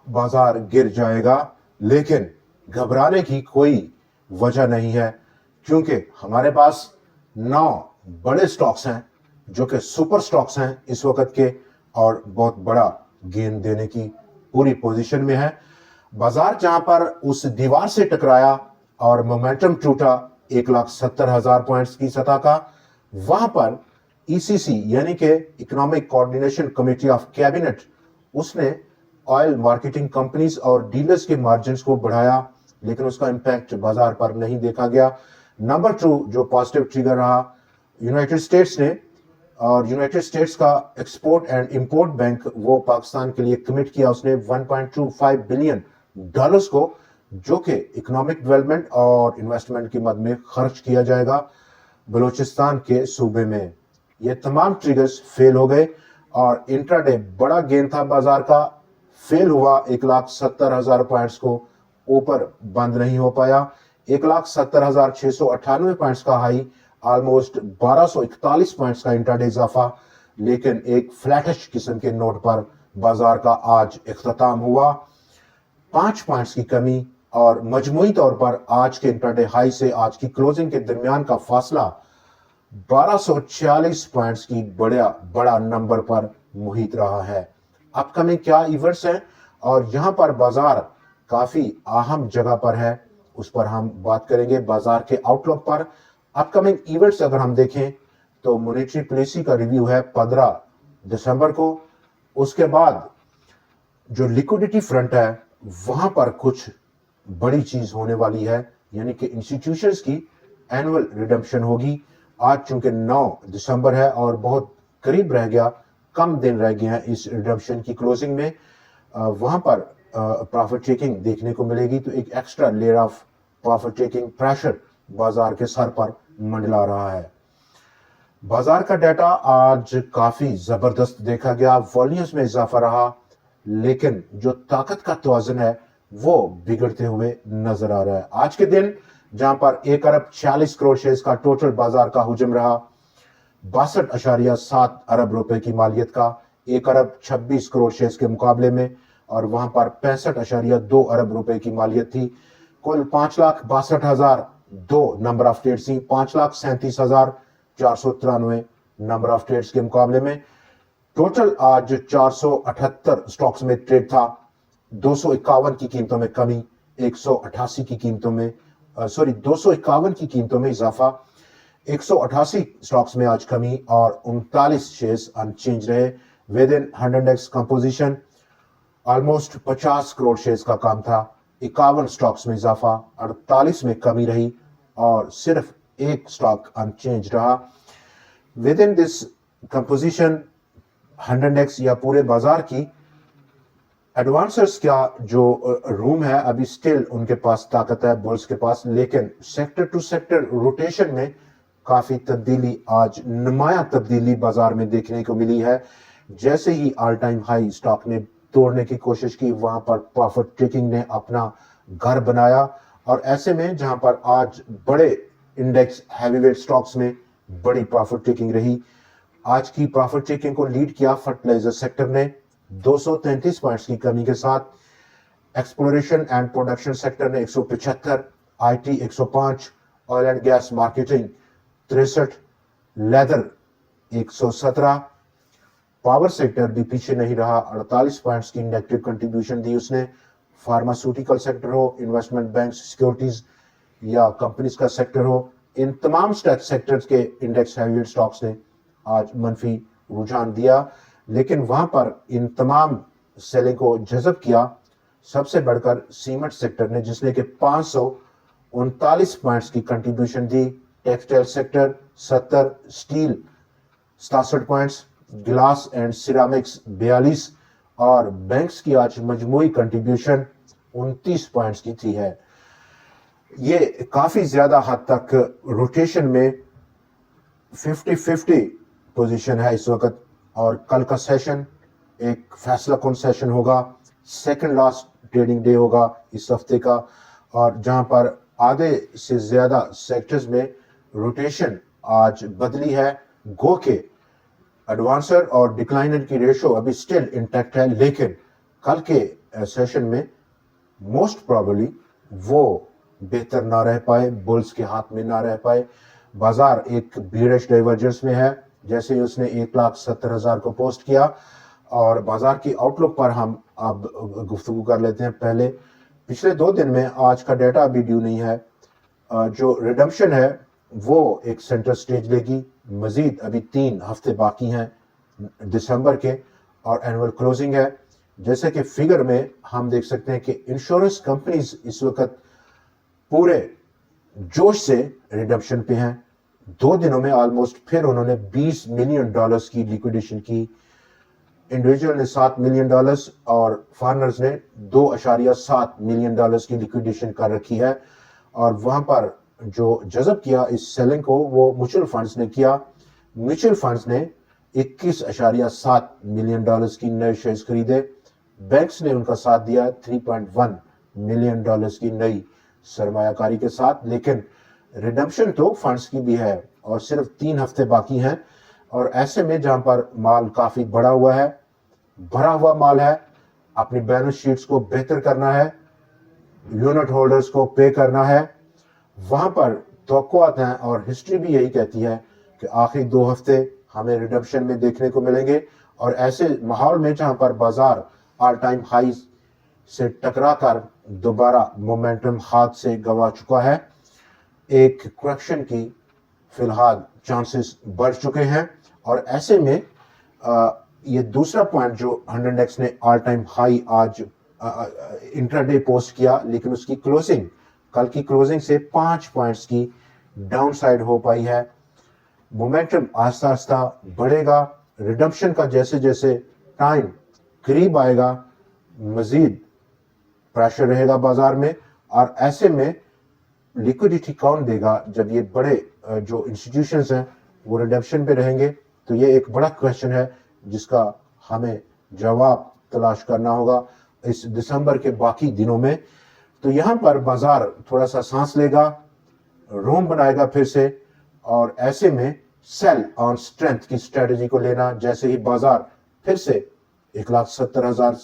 बाजार गिर जाएगा, लेकिन घबराने की कोई वजह नहीं है, क्योंकि हमारे पास 9 बड़े स्टॉक्स हैं जो कि सुपर स्टॉक्स हैं इस वक्त के, और बहुत बड़ा गेन देने की पूरी पोजीशन में है। बाजार जहां पर उस दीवार से टकराया और मोमेंटम टूटा 1,70,000 पॉइंट्स की सतह का, वहां पर ईसीसी यानी कि economic coordination committee of cabinet, उसने ऑयल मार्केटिंग कंपनीज और डीलर्स के मार्जिन्स को बढ़ाया, लेकिन उसका इंपैक्ट बाजार पर नहीं देखा गया। नंबर 2 जो पॉजिटिव ट्रिगर रहा, यूनाइटेड स्टेट्स ने, और यूनाइटेड स्टेट्स का एक्सपोर्ट एंड इंपोर्ट बैंक वो पाकिस्तान के लिए कमिट किया उसने $1.25 बिलियन को, जो कि इकोनॉमिक डेवलपमेंट और इन्वेस्टमेंट की मद में खर्च किया जाएगा बलूचिस्तान के सूबे में। ये तमाम ट्रिगर्स फेल हो गए और इंट्राडे बड़ा गेन था बाजार का, फेल हुआ 1,70,000 पॉइंट्स को, ऊपर बंद नहीं हो पाया। 1,70,698 पॉइंट्स का हाई, ऑलमोस्ट 1241 पॉइंट्स का इंट्राडे इजाफा, लेकिन एक फ्लैटिश किस्म के नोट पर बाजार का आज इख्तिताम हुआ। 5 पॉइंट्स की कमी, और मजमूई तौर पर आज के इंट्राडे हाई से आज की क्लोजिंग के दरमियान का फासला 1246 पॉइंट्स की बड़ा नंबर पर मुहित रहा है। अपकमिंग क्या इवेंट्स हैं और यहां पर बाजार काफी अहम जगह पर है, उस पर हम बात करेंगे। बाजार के आउटलुक पर अपकमिंग इवेंट्स अगर हम देखें तो मॉनेटरी पॉलिसी का रिव्यू है 15 दिसंबर को। उसके बाद जो लिक्विडिटी फ्रंट है वहां पर कुछ बड़ी चीज होने वाली है, यानी कि इंस्टीट्यूशंस की एनुअल रिडम्पशन होगी। आज चूंकि 9 दिसंबर है और बहुत करीब रह गया, कम दिन रह गए हैं इस रिडम्पशन की क्लोजिंग में, वहां पर प्रॉफिट टेकिंग देखने को मिलेगी, तो एक extra layer of profit taking pressure बाजार के सर पर मंडला रहा है। बाजार का डाटा आज काफी जबरदस्त देखा गया, वॉल्यूम्स में इजाफा रहा, लेकिन जो ताकत का तवाज़ुन है वो बिगड़ते हुए नजर आ रहा है। आज के दिन जहां पर 1 अरब 46 करोड़ शेयर्स का टोटल बाजार का हुजम रहा, 62.7 अरब रुपए की मालियत का 1 अरब 26 करोड़ शेयर्स के मुकाबले में, और वहां पर 65.2 अरब रुपए की मालियत थी। कुल 5,62,002 नंबर ऑफ ट्रेड्स थी, 5,37,493 नंबर ऑफ ट्रेड्स के मुकाबले में। टोटल आज 478 स्टॉक्स में ट्रेड था, 251 की कीमतों में कमी, 188 की कीमतों में 251 की कीमतों में इजाफा, 188 स्टॉक्स में आज कमी, और 39 शेयर्स अनचेंज रहे। With in 100x composition almost 50 crore shares का काम था, 51 स्टॉक्स में इजाफा, 48 में कमी रही, और सिर्फ एक स्टॉक अनचेंज रहा। With in this composition 100x या पूरे बाजार की एडवांसर्स का जो रूम है, अभी स्टिल उनके पास ताकत है, बुल्स के पास, लेकिन सेक्टर टू सेक्टर रोटेशन में काफी तब्दीली, आज नुमाया तब्दीली बाजार में देखने को मिली है। जैसे ही ऑल टाइम हाई स्टॉक ने तोड़ने की कोशिश की, वहां पर प्रॉफिट टेकिंग ने अपना घर बनाया, और ऐसे में जहां पर आज बड़े इंडेक्स हैवीवेट स्टॉक्स में बड़ी प्रॉफिट टेकिंग रही। आज की प्रॉफिट टेकिंग को लीड किया फर्टिलाइजर सेक्टर ने 233 पॉइंट्स की कमी के साथ, एक्सप्लोरेशन एंड प्रोडक्शन सेक्टर ने 175, IT 105, oil and gas marketing 63, leather 117, power sector भी पीछे नहीं रहा, 48 पॉइंट्स की नेगेटिव कंट्रीब्यूशन दी उसने। फार्मास्यूटिकल सेक्टर हो, इन्वेस्टमेंट बैंक, सिक्योरिटीज या कंपनीज का सेक्टर हो, इन तमाम सेक्टर्स के इंडेक्स हैवीवेट स्टॉक्स ने आज मनफी रुझान दिया, लेकिन वहां पर इन तमाम सेलिंग को जज़ब किया सबसे बढ़कर सीमेंट सेक्टर ने, जिसने कि 539 पॉइंट्स की contribution the. Textile sector 70, steel 67 points, glass and ceramics 42, और बैंक्स की आज मजमूई कंट्रीब्यूशन 29 पॉइंट्स की थी है। ये काफी ज्यादा हद तक रोटेशन में 50-50 पोजीशन है इस वक्त, और कल का सेशन एक फैसला कौन सेशन होगा, सेकंड लास्ट ट्रेडिंग डे होगा इस हफ्ते का, और जहां पर आधे से ज्यादा सेक्टर्स में रोटेशन आज बदली है। गो के एडवांसर और डिक्लाइनर की रेशो अभी स्टिल इंटैक्ट है, लेकिन कल के सेशन में मोस्ट प्रॉबली वो बेहतर ना रह पाए, बुल्स के हाथ में ना रह पाए। बाजार एक बीरिश डाइवर्जेंस में है। जैसे ही उसने 1,70,000 को पोस्ट किया और बाजार की आउटलुक पर हम अब गुफ्तगू कर लेते हैं। पहले पिछले 2 दिन में, आज का डाटा अभी ड्यू नहीं है, जो रिडम्पशन है वो एक सेंटर स्टेज लेगी। मजीद अभी 3 हफ्ते बाकी हैं दिसंबर के और एनुअल क्लोजिंग है। जैसे कि फिगर में हम देख सकते हैं कि इंश्योरेंस कंपनीज इस वक्त पूरे जोश से रिडम्पशन पे हैं। 2 दिनों में ऑलमोस्ट फिर उन्होंने $20 मिलियन की लिक्विडेशन की। इंडिविजुअल ने $7 मिलियन और फॉरेनर्स ने $2.7 मिलियन की लिक्विडेशन कर रखी है। और वहां पर जो जज़ब किया इस सेलिंग को वो म्यूचुअल फंड्स ने किया। म्यूचुअल फंड्स ने $21.7 मिलियन की नए शेयर्स खरीदे। बैंक्स ने उनका साथ दिया 3.1 मिलियन की नई सरमायाकारी के साथ। लेकिन रिडम्पशन तो फंड्स की भी है और सिर्फ 3 हफ्ते बाकी हैं। और ऐसे में जहां पर माल काफी बड़ा हुआ है, भरा हुआ माल है, अपनी बैलेंस शीट्स को बेहतर करना है, यूनिट होल्डर्स को पे करना है, वहां पर तवक्कुआत हैं और हिस्ट्री भी यही कहती है कि आखिरी 2 हफ्ते हमें रिडम्पशन में देखने को मिलेंगे। और ऐसे माहौल में जहां पर बाजार ऑल टाइम हाई से टकरा कर दोबारा मोमेंटम हाथ से गंवा चुका है, एक करेक्शन की फिलहाल चांसेस बढ़ चुके हैं। और ऐसे में ये दूसरा पॉइंट जो 100x ने ऑल टाइम हाई आज इंट्राडे पोस्ट किया, लेकिन उसकी क्लोजिंग कल की क्लोजिंग से 5 पॉइंट्स की डाउन साइड हो पाई है। मोमेंटम आस्ता आस्ता बढ़ेगा। रिडम्पशन का जैसे जैसे टाइम करीब आएगा, मजीद प्रेशर रहेगा बाजार में। और ऐसे में लिक्विडिटी कौन देगा जब ये बड़े जो इंस्टीट्यूशंस हैं वो रिडम्पशन पे रहेंगे? तो ये एक बड़ा क्वेश्चन है जिसका हमें जवाब तलाश करना होगा इस दिसंबर के बाकी दिनों में। तो यहाँ पर बाजार थोड़ा सा सांस लेगा, रोम बनाएगा फिर से। और ऐसे में सेल ऑन स्ट्रेंथ की स्ट्रेटजी को लेना, जैसे ही बाजार फिर से 1,70,000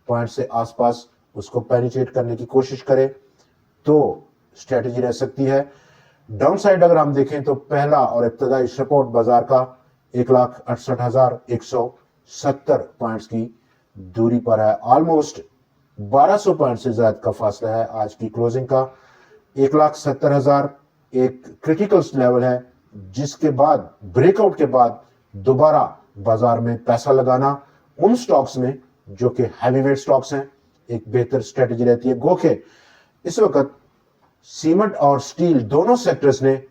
पॉइंट से आसपास उसको पेनिट्रेट करने की कोशिश करे तो स्ट्रेटजी रह सकती है। डाउन साइड अगर हम देखें तो पहला और इब्तदाई सपोर्ट बाजार का 1,68,170 पॉइंट्स की दूरी पर है। ऑलमोस्ट 1200 पॉइंट से ज्यादा का फासला है आज की क्लोजिंग का। 1,70,000 एक क्रिटिकल लेवल है जिसके बाद ब्रेकआउट के बाद दोबारा बाजार में पैसा लगाना उन स्टॉक्स में जो कि हैवीवेट स्टॉक्स हैं एक बेहतर स्ट्रेटजी रहती है। गो के इस वक्त सीमेंट और स्टील दोनों सेक्टर्स ने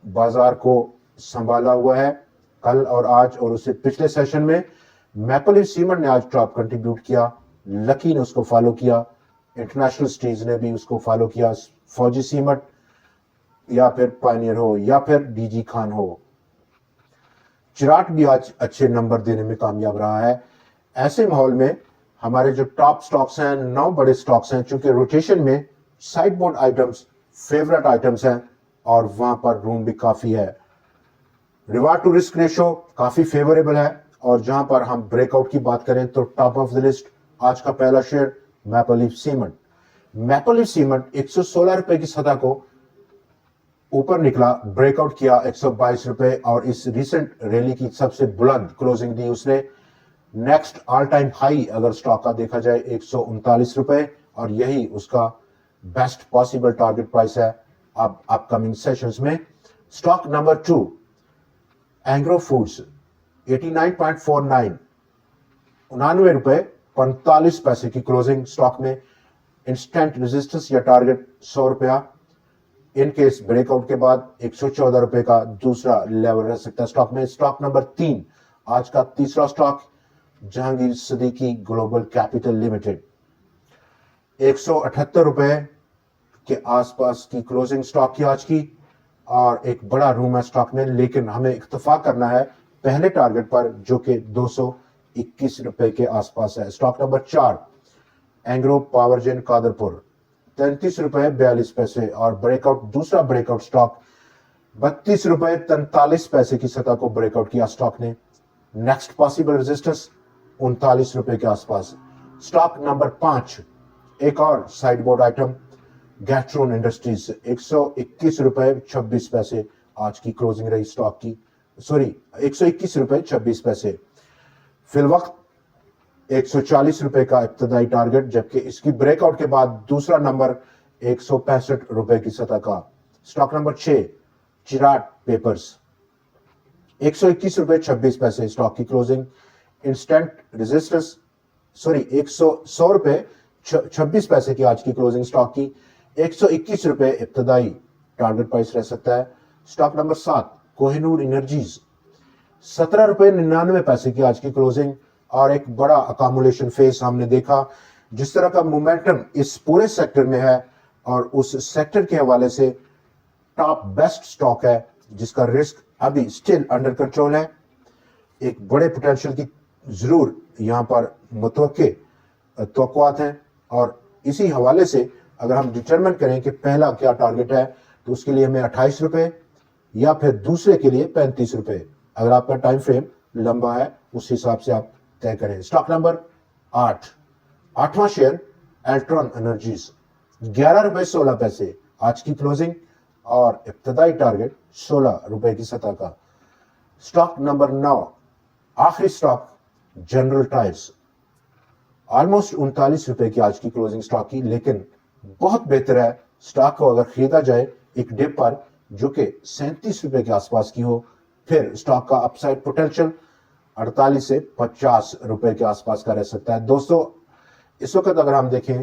बाजार को संभाला हुआ है कल और आज। और उससे पिछले सेशन में मैपल लीफ सीमेंट ने आज टॉप कंट्रीब्यूट किया, लकी ने उसको फॉलो किया, इंटरनेशनल स्टील्स ने भी उसको फॉलो किया। फौजी सीमेंट या फिर पायनियर हो या फिर डीजी खान हो, चिराट भी आज अच्छे नंबर देने में कामयाब रहा है। ऐसे माहौल में हमारे जो टॉप स्टॉक्स हैं, 9 बड़े स्टॉक्स हैं, चूंकि रोटेशन में side board items favourite items हैं और वहां पर रूम भी काफी है। रिवार्ड टू रिस्क रेशो काफी फेवरेबल है। और जहां पर हम ब्रेकआउट की बात करें तो टॉप ऑफ द लिस्ट आज का पहला share maple leaf cement. Maple leaf cement 116 रुपए की सतह को ऊपर निकला, ब्रेकआउट किया 122 रुपए और इस रिसेंट रैली की सबसे बुलंद क्लोजिंग दी उसने। नेक्स्ट ऑल टाइम हाई अगर स्टॉक का देखा जाए 139 रुपए और यही उसका बेस्ट पॉसिबल टारगेट प्राइस है अब अपकमिंग सेशंस में। स्टॉक नंबर 2 एंग्रो फूड्स 89.49 99 रुपए 45 पैसे की क्लोजिंग स्टॉक में। इंस्टेंट रेजिस्टेंस या टारगेट 100 रुपया। इन केस ब्रेकआउट के बाद 114 रुपए का दूसरा लेवल रह सकता है स्टॉक में। स्टॉक नंबर 3 आज का तीसरा stock Jahangir Siddiqui global capital limited 178 रुपए के आसपास की क्लोजिंग स्टॉक की आज की और एक बड़ा रूम है स्टॉक में। लेकिन हमें इत्तेफाक करना है पहले टारगेट पर जो कि 221 रुपए के आसपास है। स्टॉक नंबर 4 एंग्रो पावरजेन कादरपुर 33 रुपए 42 पैसे और ब्रेकआउट दूसरा ब्रेकआउट स्टॉक 32 रुपए 43 पैसे की सतह को ब्रेकआउट किया स्टॉक ने। नेक्स्ट पॉसिबल रेजिस्टेंस 39 रुपए के आसपास। स्टॉक नंबर 5, एक और साइड बोर्ड आइटम, गैस्ट्रोन इंडस्ट्रीज 121 रुपए 26 पैसे आज की क्लोजिंग रही स्टॉक की, सॉरी 121 रुपए 26 पैसे। फिल वक्त 140 रुपए का इब्तदाई टारगेट, जबकि इसकी ब्रेकआउट के बाद दूसरा नंबर 165 रुपए की सतह का। स्टॉक नंबर 6, चिराट पेपर्स 121 रुपए 26 पैसे स्टॉक की क्लोजिंग। इंस्टेंट रेजिस्टेंस, सॉरी 100 रुपए 26 पैसे की आज की क्लोजिंग स्टॉक की। 121 रुपए इब्तदाई टारगेट प्राइस रह सकता है। स्टॉक नंबर 7, कोहिनूर एनर्जीज 17 रुपए 99 पैसे की आज की क्लोजिंग। और एक बड़ा अकामुलेशन फेज हमने देखा, जिस तरह का मोमेंटम इस पूरे सेक्टर में है और उस सेक्टर के हवाले से टॉप बेस्ट स्टॉक है जिसका रिस्क अभी स्टिल अंडर कंट्रोल है। एक बड़े पोटेंशियल की जरूर यहां पर तवक्कुआत हैं, और इसी हवाले से अगर हम डिटरमिन करें कि पहला क्या टारगेट है, तो उसके लिए हमें 28 रुपए या फिर दूसरे के लिए 35 रुपए, अगर आपका टाइम फ्रेम लंबा है उस हिसाब से आप तय करें। स्टॉक नंबर 8, 8वां शेयर एल्ट्रॉन एनर्जीज 11 रुपए 16 पैसे आज की क्लोजिंग और इब्तदाई टारगेट 16 रुपए की सतह का। स्टॉक नंबर 9, आखिरी स्टॉक जनरल टायर्स ऑलमोस्ट 39 रुपए की आज की क्लोजिंग स्टॉक की, लेकिन बहुत बेहतर है स्टॉक को अगर खरीदा जाए एक डिप पर जो कि 37 रुपए के आसपास की हो, फिर स्टॉक का अपसाइड पोटेंशियल 48 से 50 रुपए के आसपास का रह सकता है। दोस्तों, इस वक्त अगर हम देखें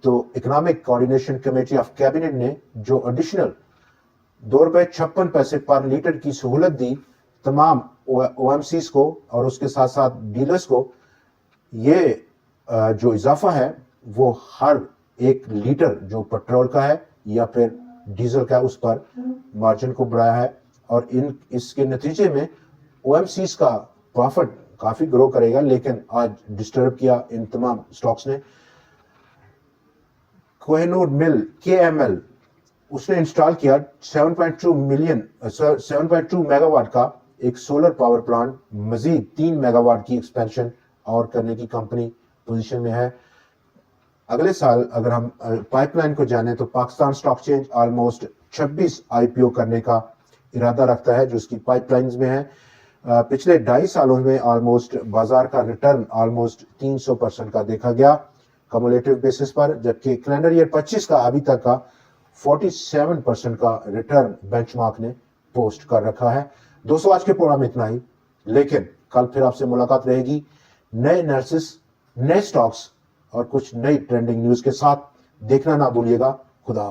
तो economic coordination committee of cabinet ने जो एडिशनल 2 रुपए 56 पैसे पर लीटर की सहूलत दी तमाम ओएमसीज को और उसके साथ साथ डीलर्स को, ये जो इजाफा है वो हर 1 लीटर जो पेट्रोल का है या फिर डीजल का है उस पर मार्जिन को बढ़ाया है, और इसके नतीजे में ओएमसीज का प्रॉफिट काफी ग्रो करेगा। लेकिन आज डिस्टर्ब किया इन तमाम स्टॉक्स ने। कोहिनूर मिल KML उसने इंस्टॉल किया 7.2 मेगावाट का एक सोलर पावर प्लांट, मजीद 3 मेगावाट की एक्सपेंशन और करने की कंपनी पोजीशन में है। अगले साल अगर हम पाइपलाइन को जाने तो Pakistan stock exchange almost 26 IPO करने का इरादा रखता है जो उसकी पाइपलाइंस में है। पिछले 2.5 सालों में ऑलमोस्ट बाजार का रिटर्न ऑलमोस्ट 300% का देखा गया कम्युलेटिव बेसिस पर, जबकि कैलेंडर ईयर 25 का अभी तक का 47% का रिटर्न बेंचमार्क ने पोस्ट कर रखा है। दोस्तों, आज के प्रोग्राम में इतना ही, लेकिन कल फिर आपसे मुलाकात रहेगी नए एनालिसिस, नए स्टॉक्स और कुछ नई ट्रेंडिंग न्यूज के साथ। देखना ना भूलिएगा। खुदा हाफिज।